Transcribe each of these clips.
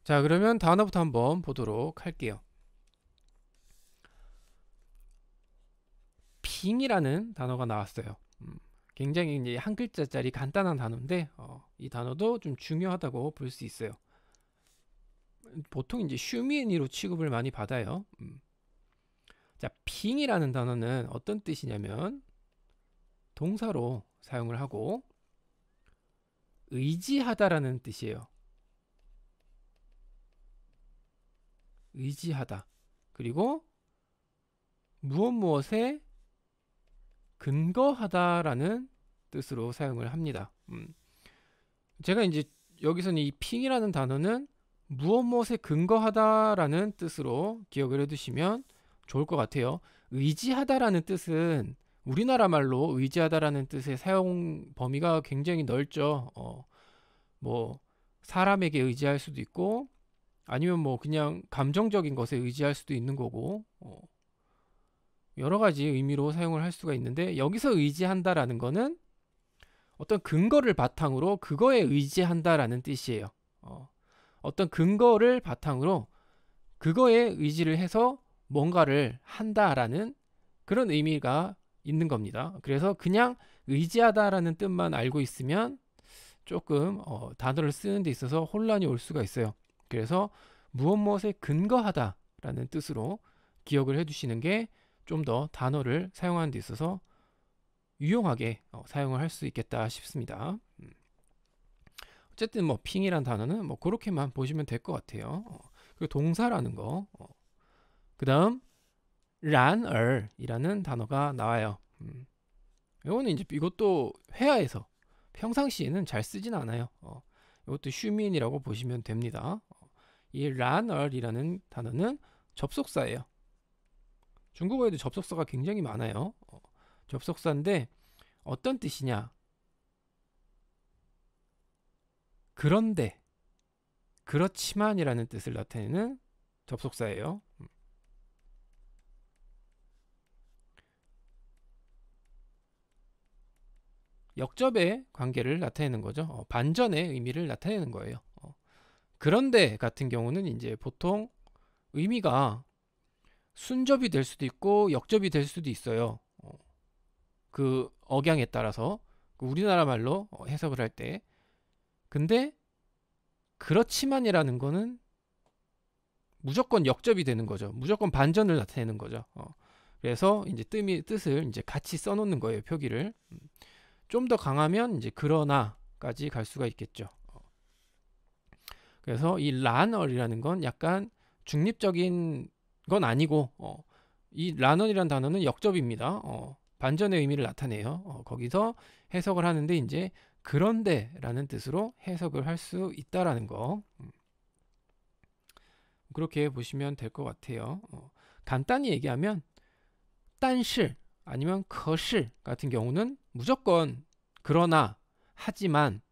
자, 그러면 단어부터 한번 보도록 할게요. 빙이라는 단어가 나왔어요. 굉장히 이제 한 글자짜리 간단한 단어인데 이 단어도 좀 중요하다고 볼 수 있어요. 보통 이제 슈미니로 취급을 많이 받아요. 자, 빙이라는 단어는 어떤 뜻이냐면 동사로 사용을 하고 의지하다라는 뜻이에요. 의지하다. 그리고 무엇 무엇에 근거하다라는 뜻으로 사용을 합니다. 제가 이제 여기서는 이 핑이라는 단어는 무엇 무엇에 근거하다라는 뜻으로 기억을 해두시면 좋을 것 같아요. 의지하다라는 뜻은 우리나라 말로 의지하다라는 뜻의 사용 범위가 굉장히 넓죠. 뭐 사람에게 의지할 수도 있고 아니면 뭐 그냥 감정적인 것에 의지할 수도 있는 거고 여러 가지 의미로 사용을 할 수가 있는데 여기서 의지한다라는 거는 어떤 근거를 바탕으로 그거에 의지한다라는 뜻이에요. 어떤 근거를 바탕으로 그거에 의지를 해서 뭔가를 한다라는 그런 의미가 있는 겁니다. 그래서 그냥 의지하다라는 뜻만 알고 있으면 조금 단어를 쓰는 데 있어서 혼란이 올 수가 있어요. 그래서 무엇 무엇에 근거하다라는 뜻으로 기억을 해두시는 게 좀 더 단어를 사용하는 데 있어서 유용하게 사용을 할 수 있겠다 싶습니다. 어쨌든 뭐 핑이란 단어는 뭐 그렇게만 보시면 될 것 같아요. 그리고 동사라는 거. 그 다음 란얼이라는 단어가 나와요. 이거는 이제 이것도 회화에서 평상시에는 잘 쓰진 않아요. 이것도 슈민이라고 보시면 됩니다. 이 란얼이라는 단어는 접속사예요. 중국어에도 접속사가 굉장히 많아요. 접속사인데 어떤 뜻이냐? 그런데, 그렇지만이라는 뜻을 나타내는 접속사예요. 역접의 관계를 나타내는 거죠. 반전의 의미를 나타내는 거예요. 그런데 같은 경우는 이제 보통 의미가 순접이 될 수도 있고 역접이 될 수도 있어요. 그 억양에 따라서 우리나라 말로 해석을 할 때. 근데 그렇지만이라는 거는 무조건 역접이 되는 거죠. 무조건 반전을 나타내는 거죠. 그래서 이제 뜻을 이제 같이 써놓는 거예요. 표기를. 좀 더 강하면 이제 그러나까지 갈 수가 있겠죠. 그래서 이 란얼이라는 건 약간 중립적인 건 아니고 이 란얼이라는 단어는 역접입니다. 반전의 의미를 나타내요. 거기서 해석을 하는데 이제 그런데라는 뜻으로 해석을 할 수 있다라는 거. 그렇게 보시면 될 것 같아요. 간단히 얘기하면 但是 아니면 可是 같은 경우는 무조건 그러나 하지만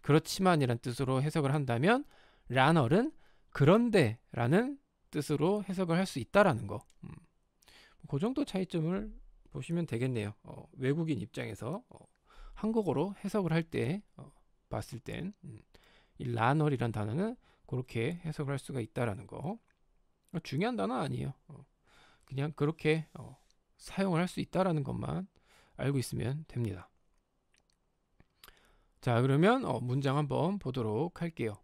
그렇지만이란 뜻으로 해석을 한다면 란얼은 그런데라는 뜻으로 해석을 할 수 있다라는 거. 그 정도 차이점을 보시면 되겠네요. 외국인 입장에서 한국어로 해석을 할 때 봤을 땐 이 란얼이란 단어는 그렇게 해석을 할 수가 있다라는 거. 중요한 단어 아니에요. 그냥 그렇게 사용을 할 수 있다라는 것만 알고 있으면 됩니다. 자, 그러면 문장 한번 보도록 할게요.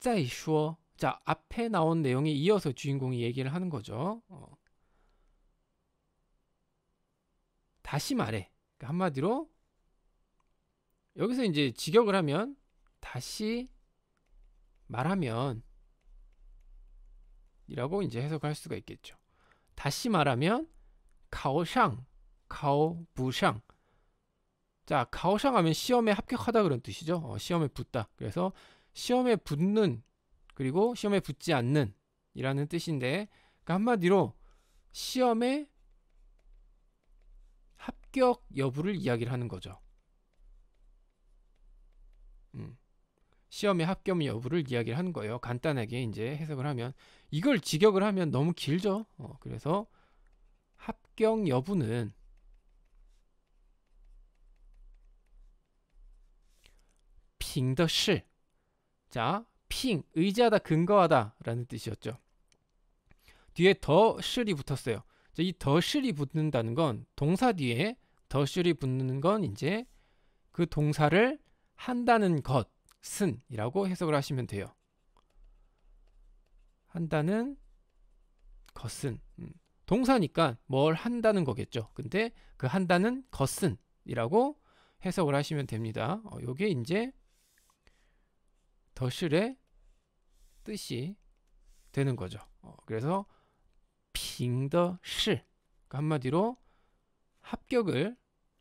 再说 자, 앞에 나온 내용에 이어서 주인공이 얘기를 하는 거죠. 다시 말해. 그러니까 한마디로 여기서 이제 직역을 하면 다시 말하면 이라고 이제 해석할 수가 있겠죠. 다시 말하면 가오상, 가오부상. 자, 가오상 하면 시험에 합격하다 그런 뜻이죠. 시험에 붙다. 그래서 시험에 붙는 그리고 시험에 붙지 않는 이라는 뜻인데 그러니까 한마디로 시험에 합격 여부를 이야기를 하는 거죠. 시험의 합격 여부를 이야기를 하는 거예요. 간단하게 이제 해석을 하면 이걸 직역을 하면 너무 길죠. 그래서 합격 여부는 凭的是 자, 핑, 의지하다, 근거하다 라는 뜻이었죠. 뒤에 더 실이 붙었어요. 이 더 실이 붙는다는 건 동사 뒤에 더 실이 붙는 건 이제 그 동사를 한다는 것은 이라고 해석을 하시면 돼요. 한다는 것은 동사니까 뭘 한다는 거겠죠. 근데 그 한다는 것은 이라고 해석을 하시면 됩니다. 요게 이제 더 실의 뜻이 되는 거죠. 그래서 핑더 실 한마디로 합격을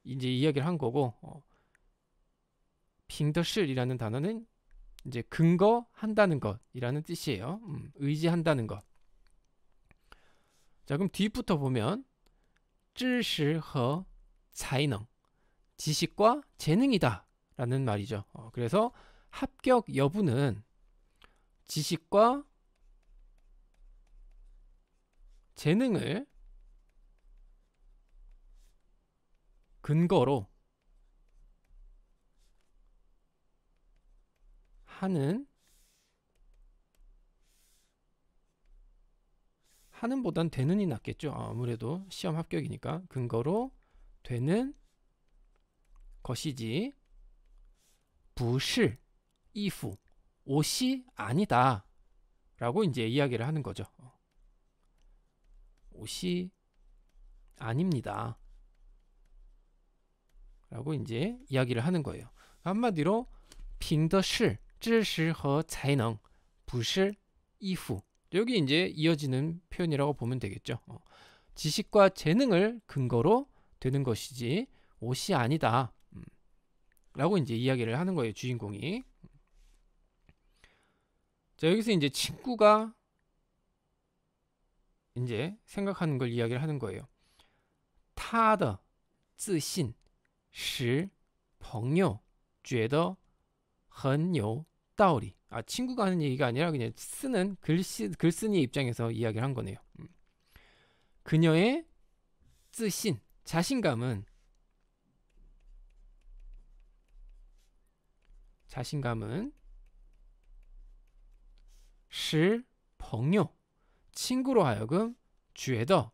이제 이야기를 한 거고 핑더 실이라는 단어는 이제 근거한다는 것이라는 뜻이에요. 의지한다는 것. 자, 그럼 뒤부터 보면 知识和才能 지식과 재능이다 라는 말이죠. 그래서 합격 여부는 지식과 재능을 근거로 하는보단 되는이 낫겠죠. 아무래도 시험 합격이니까 근거로 되는 것이지 不是衣服 옷이 아니다 라고 이제 이야기를 하는 거죠. 옷이 아닙니다 라고 이제 이야기를 하는 거예요. 한마디로 凭的是知识和才能不是衣服 여기 이제 이어지는 표현이라고 보면 되겠죠. 지식과 재능을 근거로 되는 것이지 옷이 아니다 라고 이제 이야기를 하는 거예요, 주인공이. 자, 여기서 이제 친구가 이제 생각하는 걸 이야기를 하는 거예요. 他的自信使朋友觉得很有道理. 친구가 하는 얘기가 아니라 그냥 쓰는 글쓴이의 입장에서 이야기를 한 거네요. 그녀의 自信 자신감은 使朋友 친구로 하여금 觉得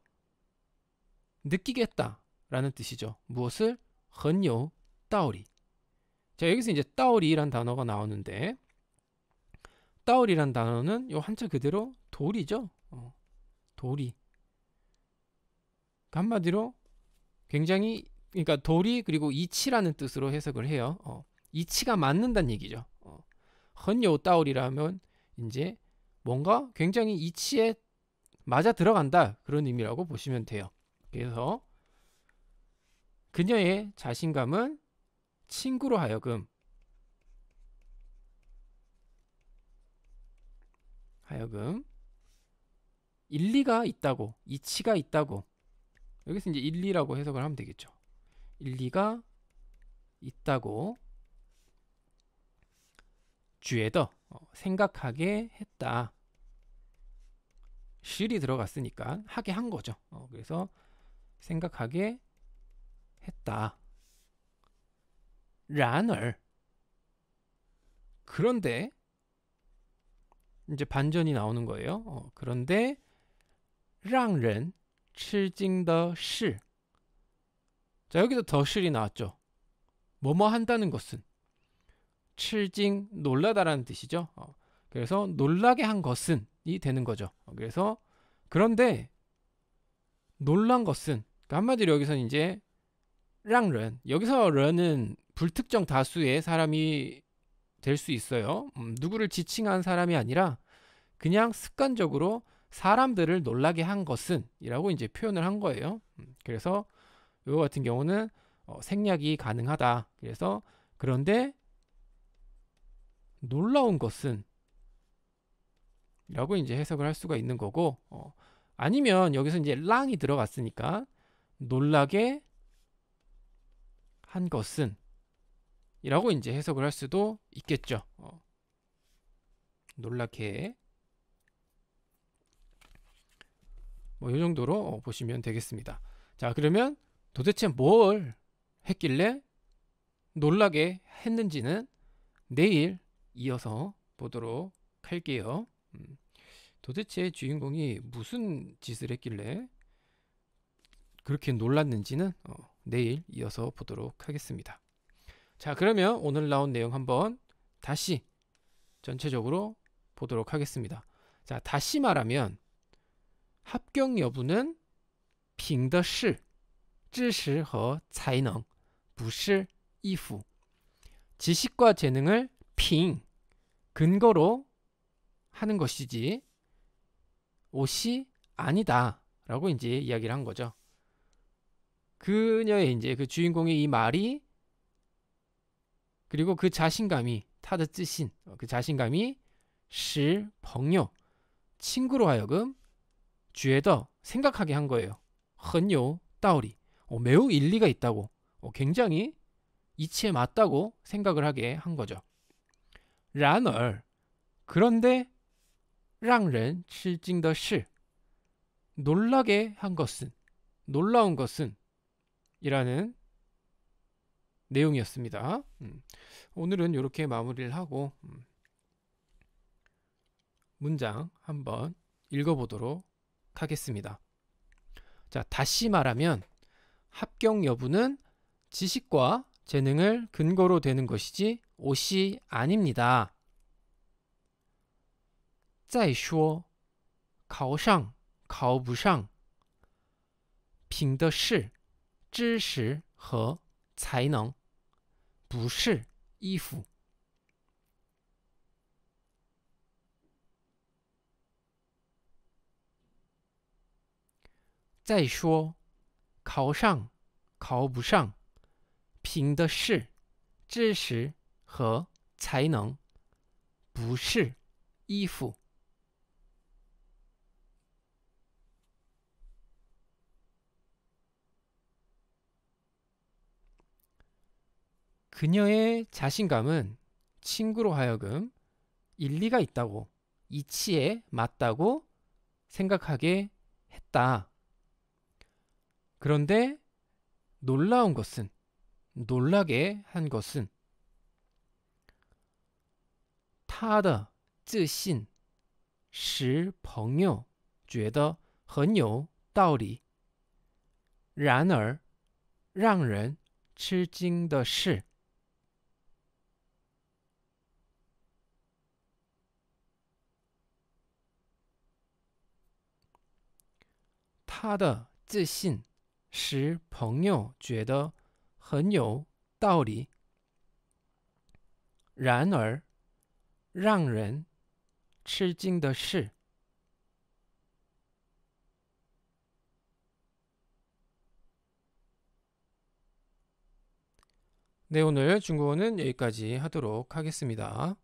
느끼겠다 라는 뜻이죠. 무엇을? 很有道理. 자, 여기서 이제 道理란 단어가 나오는데 道理란 단어는 요 한자 그대로 도리죠. 도리. 한마디로 굉장히 그러니까 도리 그리고 이치라는 뜻으로 해석을 해요. 이치가 맞는다는 얘기죠. 很有道理라면 이제 뭔가 굉장히 이치에 맞아 들어간다 그런 의미라고 보시면 돼요. 그래서 그녀의 자신감은 친구로 하여금 일리가 있다고, 이치가 있다고. 여기서 이제 일리라고 해석을 하면 되겠죠. 일리가 있다고 觉得 생각하게 했다. 실이 들어갔으니까 하게 한 거죠. 그래서 생각하게 했다. 然而 그런데 이제 반전이 나오는 거예요. 그런데 让人吃惊的是 자, 여기도 더 실이 나왔죠. 뭐뭐 한다는 것은 吃惊 놀라다라는 뜻이죠. 그래서 놀라게 한 것은 이 되는 거죠. 그래서 그런데 놀란 것은 그러니까 한마디로 여기서 이제 让人 여기서 人은 불특정 다수의 사람이 될 수 있어요. 누구를 지칭한 사람이 아니라 그냥 습관적으로 사람들을 놀라게 한 것은 이라고 이제 표현을 한 거예요. 그래서 이거 같은 경우는 생략이 가능하다. 그래서 그런데 놀라운 것은 라고 이제 해석을 할 수가 있는 거고 아니면 여기서 이제 랑이 들어갔으니까 놀라게 한 것은 이라고 이제 해석을 할 수도 있겠죠. 놀라게 뭐 이 정도로 보시면 되겠습니다. 자, 그러면 도대체 뭘 했길래 놀라게 했는지는 내일 이어서 보도록 할게요. 도대체 주인공이 무슨 짓을 했길래 그렇게 놀랐는지는 내일 이어서 보도록 하겠습니다. 자, 그러면 오늘 나온 내용 한번 다시 전체적으로 보도록 하겠습니다. 자, 다시 말하면 합격 여부는 凭的是知识和才能不是依附 지식과 재능을 凭 근거로 하는 것이지 옷이 아니다 라고 이제 이야기를 한 거죠. 그녀의 이제 그 주인공의 이 말이 그리고 그 자신감이 타드 쯔신 그 자신감이 使朋友 친구로 하여금 觉得 생각하게 한 거예요. 很有道理 매우 일리가 있다고 굉장히 이치에 맞다고 생각을 하게 한 거죠. 然而 그런데 让人吃惊的是 놀라게 한 것은 놀라운 것은 이라는 내용이었습니다. 오늘은 이렇게 마무리를 하고 문장 한번 읽어보도록 하겠습니다. 자, 다시 말하면 합격 여부는 지식과 재능을 근거로 되는 것이지 옷이 아닙니다. 再说考上考不上凭的是知识和才能不是衣服再说考上考不上凭的是知识和才能不是衣服 그녀의 자신감은 친구로 하여금 일리가 있다고 이치에 맞다고 생각하게 했다. 그런데 놀라운 것은 놀라게 한 것은 他的自信使朋友觉得很有道理。然而让人吃惊的是他的自信使朋友觉得很有道理。然而让人吃惊的是 네, 오늘 중국어는 여기까지 하도록 하겠습니다.